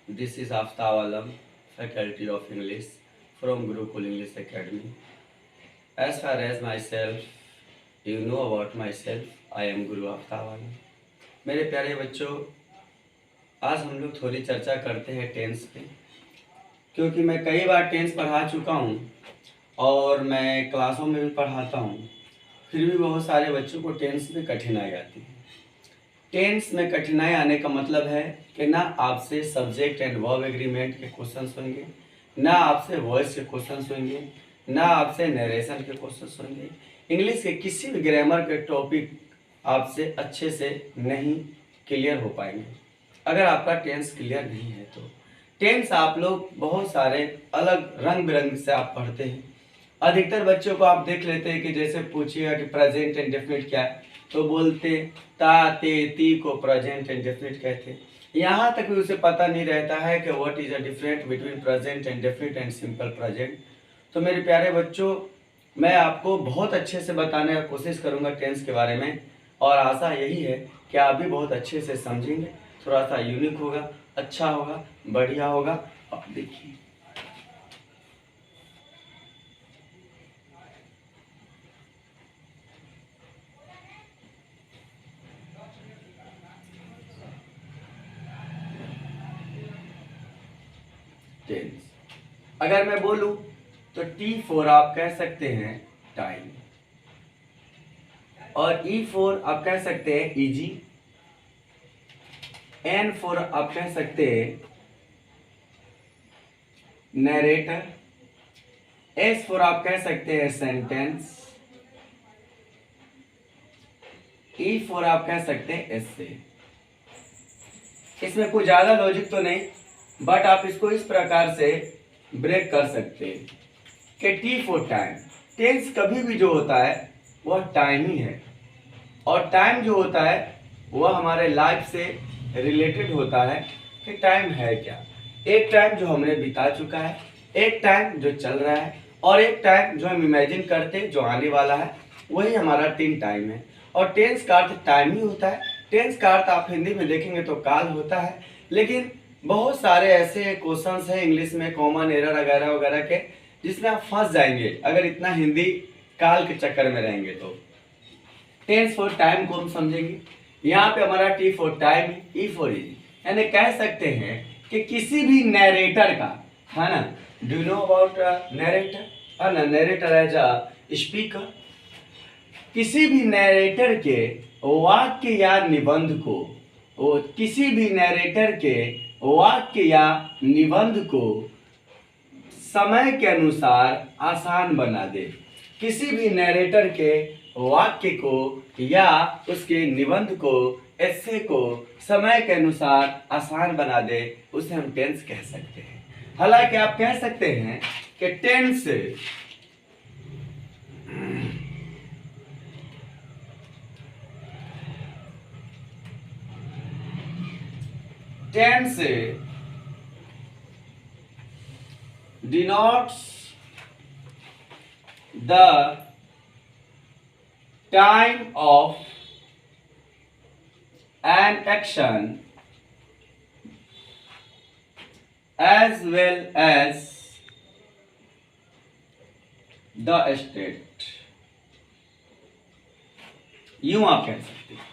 This is Aftab Alam, Faculty of English from Gurukul English Academy. As far as myself, you know about myself, I am Guru Aftab Alam. मेरे प्यारे बच्चों, आज हम लोग थोड़ी चर्चा करते हैं टेंस पे, क्योंकि मैं कई बार टेंस पढ़ा चुका हूँ और मैं क्लासों में भी पढ़ाता हूँ, फिर भी बहुत सारे बच्चों को टेंस में कठिनाई आती है। टेंस में कठिनाई आने का मतलब है कि ना आपसे सब्जेक्ट एंड वर्ब एग्रीमेंट के क्वेश्चंस होंगे, ना आपसे वॉइस के क्वेश्चंस होंगे, ना आपसे नरेशन के क्वेश्चंस होंगे। इंग्लिश के किसी भी ग्रामर के टॉपिक आपसे अच्छे से नहीं क्लियर हो पाएंगे अगर आपका टेंस क्लियर नहीं है। तो टेंस आप लोग बहुत सारे अलग रंग बिरंग से आप पढ़ते हैं। अधिकतर बच्चों को आप देख लेते हैं कि जैसे पूछिएगा कि प्रेजेंट एंड डेफिनेट क्या है, तो बोलते ता ते ती को प्रेजेंट एंड डेफिनेट कहते हैं। यहाँ तक भी उसे पता नहीं रहता है कि what is the difference between present and definite and simple present. तो मेरे प्यारे बच्चों, मैं आपको बहुत अच्छे से बताने की कोशिश करूँगा टेंस के बारे में, और आशा यही है कि आप भी बहुत अच्छे से समझेंगे। थोड़ा सा यूनिक होगा, अच्छा होगा, बढ़िया होगा। अब देखिए, टेंस अगर मैं बोलूं तो T4 आप कह सकते हैं टाइम, और E4 आप कह सकते हैं इजी, N4 आप कह सकते हैं नरेटर, S4 आप कह सकते हैं सेंटेंस, E4 आप कह सकते हैं एसे। इसमें कुछ ज्यादा लॉजिक तो नहीं, बट आप इसको इस प्रकार से ब्रेक कर सकते हैं कि T4 टाइम, टेंस कभी भी जो होता है वह टाइम ही है, और टाइम जो होता है वह हमारे लाइफ से रिलेटेड होता है कि टाइम है क्या। एक टाइम जो हमने बिता चुका है, एक टाइम जो चल रहा है, और एक टाइम जो हम इमेजिन करते जो आने वाला है, वही हमारा 3 टाइम है। और टेंस का अर्थ टाइम ही होता है। टेंस का अर्थ आप हिंदी में देखेंगे तो काल होता है, लेकिन बहुत सारे ऐसे क्वेश्चंस हैं इंग्लिश में, कॉमन एरर वगैरह वगैरह के, जिसमें आप फंस जाएंगे अगर इतना हिंदी काल के चक्कर में रहेंगे। तो टेंस फॉर टाइम को हम समझेंगे। यहाँ पे हमारा T4 टाइम, E4 इजी, यानी कह सकते हैं कि किसी भी नरेटर का, है ना, do you know about narrator, है ना, नरेटर एज अ स्पीकर। किसी भी नरेटर के वाक्य या निबंध को, किसी भी नरेटर के वाक्य या निबंध को समय के अनुसार आसान बना दे। किसी भी नरेटर के वाक्य को या उसके निबंध को, एस्से को समय के अनुसार आसान बना दे, उसे हम टेंस कह सकते हैं। हालांकि आप कह सकते हैं कि tense denotes the time of an action as well as the state। यूं आप कह सकते हैं।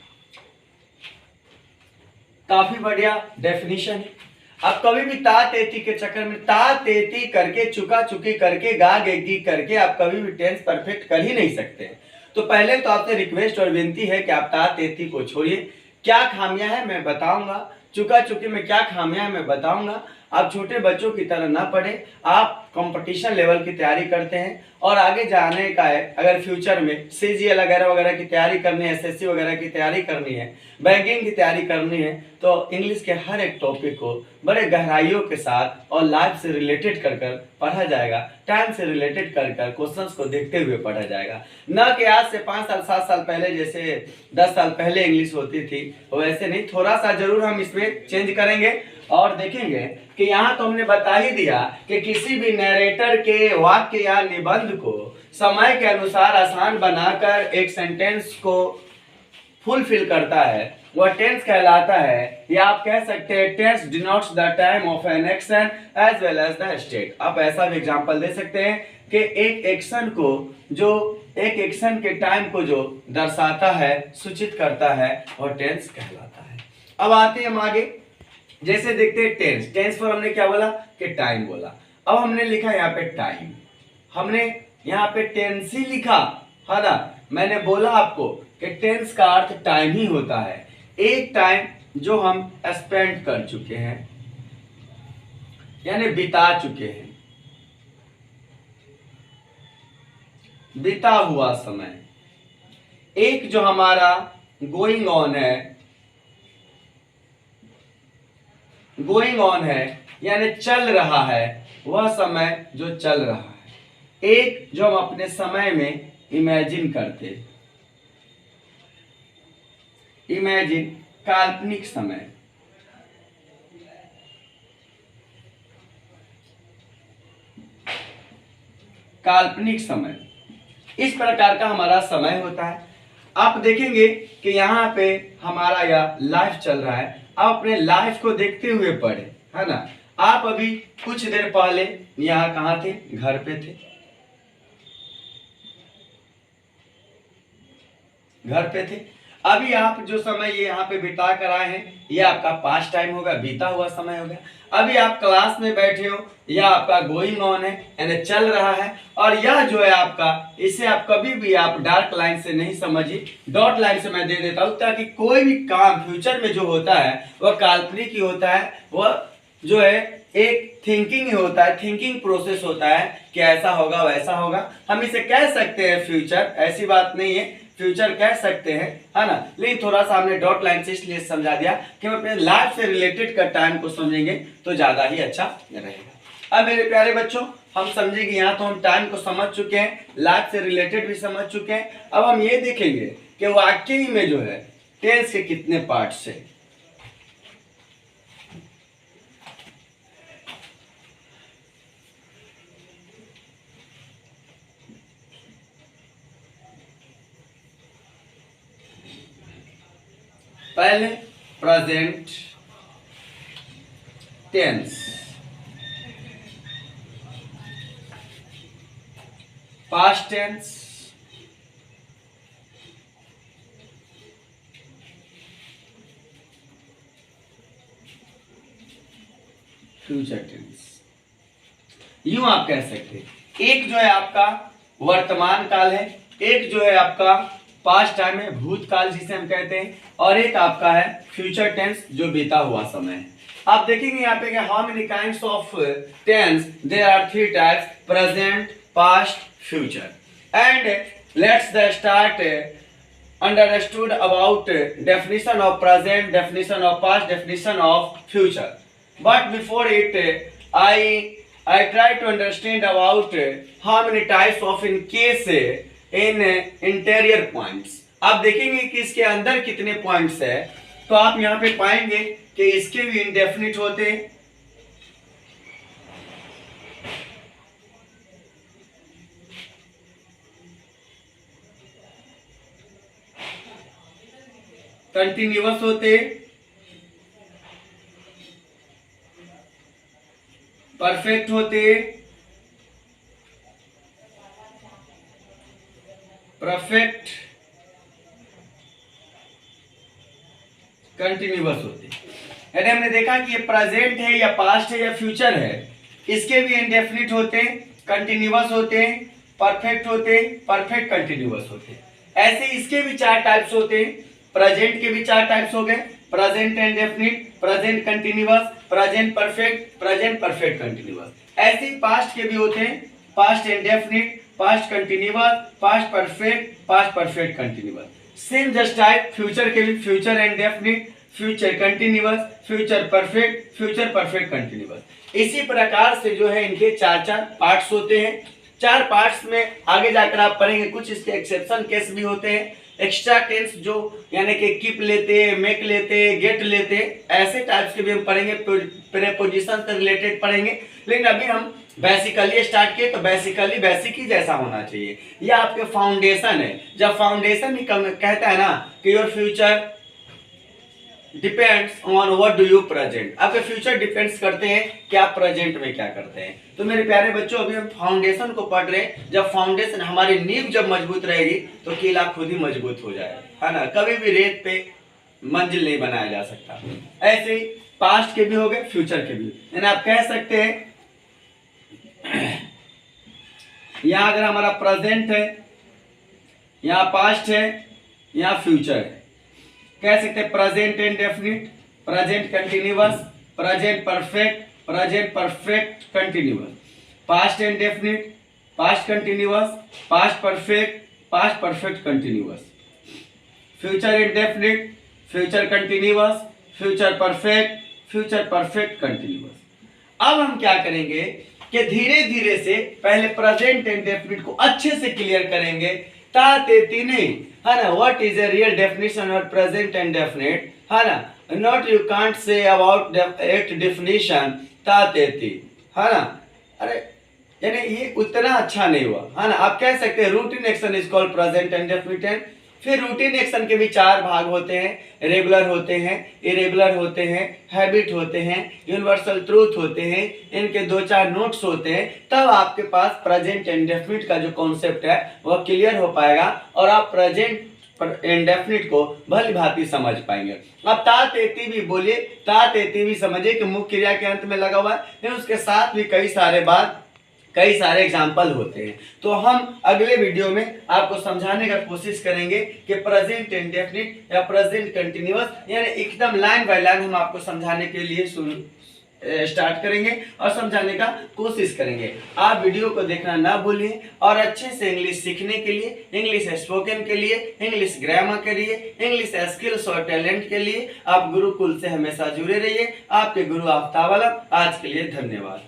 काफी बढ़िया डेफिनेशन है। आप कभी भी ता तेती के चक्कर में ता तेती करके, चुका चुकी करके, गा गेगी करके आप कभी भी टेंस परफेक्ट कर ही नहीं सकते। तो पहले तो आपसे रिक्वेस्ट और विनती है कि आप ता तेती को छोड़िए। क्या खामियां है मैं बताऊंगा, चुका चुकी में क्या खामियां है मैं बताऊंगा। आप छोटे बच्चों की तरह ना पढ़े, आप कंपटीशन लेवल की तैयारी करते हैं और आगे जाने का है, अगर फ्यूचर में CGL वगैरह वगैरह की तैयारी करनी है, SSC वगैरह की तैयारी करनी है, बैंकिंग की तैयारी करनी है, तो इंग्लिश के हर एक टॉपिक को बड़े गहराइयों के साथ और लाइफ से रिलेटेड कर कर पढ़ा जाएगा। टाइम से रिलेटेड कर कर क्वेश्चंस को देखते हुए पढ़ा जाएगा। न कि आज से 5 साल 7 साल पहले जैसे 10 साल पहले इंग्लिश होती थी वैसे नहीं। थोड़ा सा जरूर हम इसमें चेंज करेंगे और देखेंगे कि यहाँ तो हमने बता ही दिया कि किसी भी नरेटर के वाक्य या निबंध को समय के अनुसार आसान बनाकर एक सेंटेंस को फुलफिल करता है, वह टेंस कहलाता है, या आप कह सकते हैं tense denotes the time of an action as well as the state. आप ऐसा भी एग्जांपल दे सकते हैं कि एक एक्शन के टाइम को जो दर्शाता है, सूचित करता है, वह टेंस कहलाता है। अब आते हैं हम आगे, जैसे देखते हैं टेंस पर हमने क्या बोला कि टाइम बोला। अब हमने लिखा यहाँ पे टाइम, हमने यहाँ पे टेंस ही लिखा है ना। मैंने बोला आपको कि टेंस का अर्थ टाइम ही होता है, एक टाइम जो हम स्पेंड कर चुके हैं, यानी बिता चुके हैं, बीता हुआ समय। एक जो हमारा गोइंग ऑन है यानी चल रहा है, वह समय जो चल रहा है। एक जो हम अपने समय में इमेजिन करते, इमेजिन काल्पनिक समय, काल्पनिक समय, इस प्रकार का हमारा समय होता है। आप देखेंगे कि यहाँ पे हमारा यह लाइफ चल रहा है। आप अपने लाइफ को देखते हुए पढ़े, है ना। आप अभी कुछ देर पहले यहाँ कहाँ थे? घर पे थे, घर पे थे। अभी आप जो समय ये यहाँ पे बिता कर आए हैं, ये आपका पास्ट टाइम होगा, बीता हुआ समय होगा। अभी आप क्लास में बैठे हो, यह आपका गोइंग ऑन है यानी चल रहा है। और यह जो है आपका, इसे आप कभी भी आप डार्क लाइन से नहीं समझिए, डॉट लाइन से मैं दे देता हूँ, ताकि कोई भी काम फ्यूचर में जो होता है वह काल्पनिक ही होता है, वह जो है एक थिंकिंग ही होता है, थिंकिंग प्रोसेस होता है कि ऐसा होगा वैसा होगा। हम इसे कह सकते हैं फ्यूचर, ऐसी बात नहीं है, फ्यूचर कह सकते हैं, है ना। लेकिन थोड़ा सा हमने डॉट लाइन से इसलिए समझा दिया कि हम अपने लाइफ से रिलेटेड का टाइम को समझेंगे तो ज्यादा ही अच्छा रहेगा। अब मेरे प्यारे बच्चों, हम समझेंगे, यहाँ तो हम टाइम को समझ चुके हैं, लाइफ से रिलेटेड भी समझ चुके हैं। अब हम ये देखेंगे कि वाकई में जो है टेंस के कितने पार्ट्स है। पहले present tense, past tense, future tense. यूं आप कह सकते हैं, एक जो है आपका वर्तमान काल है, एक जो है आपका पास्ट टाइम है, भूतकाल जिसे हम कहते हैं, और एक आपका है फ्यूचर टेंस जो बीता हुआ समय है। आप देखेंगे यहाँ पे how many kinds of tense, there are 3 types, present, past, future. And let's the start understood about definition of present, definition of past, definition of future. But before it, I try to understand about how many types of in case in interior points. आप देखेंगे कि इसके अंदर कितने points है, तो आप यहाँ पे पाएंगे कि इसके भी इंडेफिनिट होते हैं, कंटिन्यूअस होते, परफेक्ट होते, परफेक्ट कंटिन्यूअस होते। यानी हमने देखा कि ये प्रेजेंट है या पास्ट है या फ्यूचर है, इसके भी इंडेफिनिट होते, कंटिन्यूअस होते, परफेक्ट होते, परफेक्ट कंटिन्यूअस होते। ऐसे इसके भी 4 टाइप्स होते हैं। प्रेजेंट के भी 4 टाइप्स हो गए, present indefinite, present continuous, present perfect, present perfect continuous. ऐसे ही पास्ट के भी होते हैं, past indefinite, past continuous, past perfect, past perfect continuous. Same just type future के भी, future indefinite, future continuous, future perfect, future perfect continuous. इसी प्रकार से जो है इनके 4 पार्ट्स होते हैं। 4 पार्ट्स में आगे जाकर आप पढ़ेंगे, कुछ इसके एक्सेप्शन केस भी होते हैं, एक्स्ट्रा टेंस जो यानी कि कीप लेते, मेक लेते, गेट लेते, ऐसे टाइप्स के भी हम पढ़ेंगे, प्रीपोजिशन से रिलेटेड पढ़ेंगे। लेकिन अभी हम बेसिकली स्टार्ट किए, तो बेसिकली बेसिक ही जैसा होना चाहिए, यह आपके फाउंडेशन है। जब फाउंडेशन ही कहता है ना कि your future depends on what do you present. आपके फ्यूचर डिपेंड्स करते हैं कि आप प्रेजेंट में क्या करते हैं। तो मेरे प्यारे बच्चों, अभी हम फाउंडेशन को पढ़ रहे हैं। जब फाउंडेशन, हमारी नींव जब मजबूत रहेगी तो किला खुद ही मजबूत हो जाएगा, है ना। कभी भी रेत पे मंजिल नहीं बनाया जा सकता। ऐसे ही पास्ट के भी हो गए, फ्यूचर के भी। यानी आप कह सकते हैं यहां अगर हमारा प्रेजेंट है, यहाँ पास्ट है, यहाँ फ्यूचर है, कह सकते हैं present indefinite, present continuous, present perfect, present perfect continuous, past indefinite, past continuous, past perfect, past perfect continuous, future indefinite, future continuous, future perfect, future perfect continuous. अब हम क्या करेंगे कि धीरे धीरे से पहले प्रेजेंट इंडेफिनिट को अच्छे से क्लियर करेंगे, ताते नहीं, है ना। What is a real definition of present indefinite, है ना। Not you can't say about it definition ताते, है ना। अरे यानी ये उतना अच्छा नहीं हुआ, है ना। आप कह सकते हैं routine action is called present indefinite. फिर रूटीन एक्शन के भी 4 भाग होते हैं। रेगुलर होते हैं, इरेगुलर होते हैं, हैबिट होते हैं, यूनिवर्सल ट्रूथ होते हैं। इनके 2-4 नोट्स होते हैं। तब आपके पास प्रेजेंट इंडेफिनिट का जो कॉन्सेप्ट है वह क्लियर हो पाएगा और आप प्रेजेंट इंडेफिनिट को भली भांति समझ पाएंगे। अब तातेती भी बोलिए, तातेती भी समझिए कि मुख्य क्रिया के अंत में लगा हुआ है, उसके साथ भी कई सारे एग्जाम्पल होते हैं। तो हम अगले वीडियो में आपको समझाने का कोशिश करेंगे कि प्रेजेंट इंडेफिनिट या प्रेजेंट कंटिन्यूअस, यानी एकदम लाइन बाय लाइन हम आपको समझाने के लिए स्टार्ट करेंगे और समझाने का कोशिश करेंगे। आप वीडियो को देखना ना भूलिए और अच्छे से इंग्लिश सीखने के लिए, इंग्लिश स्पोकन के लिए, इंग्लिश ग्रामर के लिए, इंग्लिश स्किल्स और टैलेंट के लिए आप गुरुकुल से हमेशा जुड़े रहिए। आपके गुरु आफ्ताब आलम। आज के लिए धन्यवाद।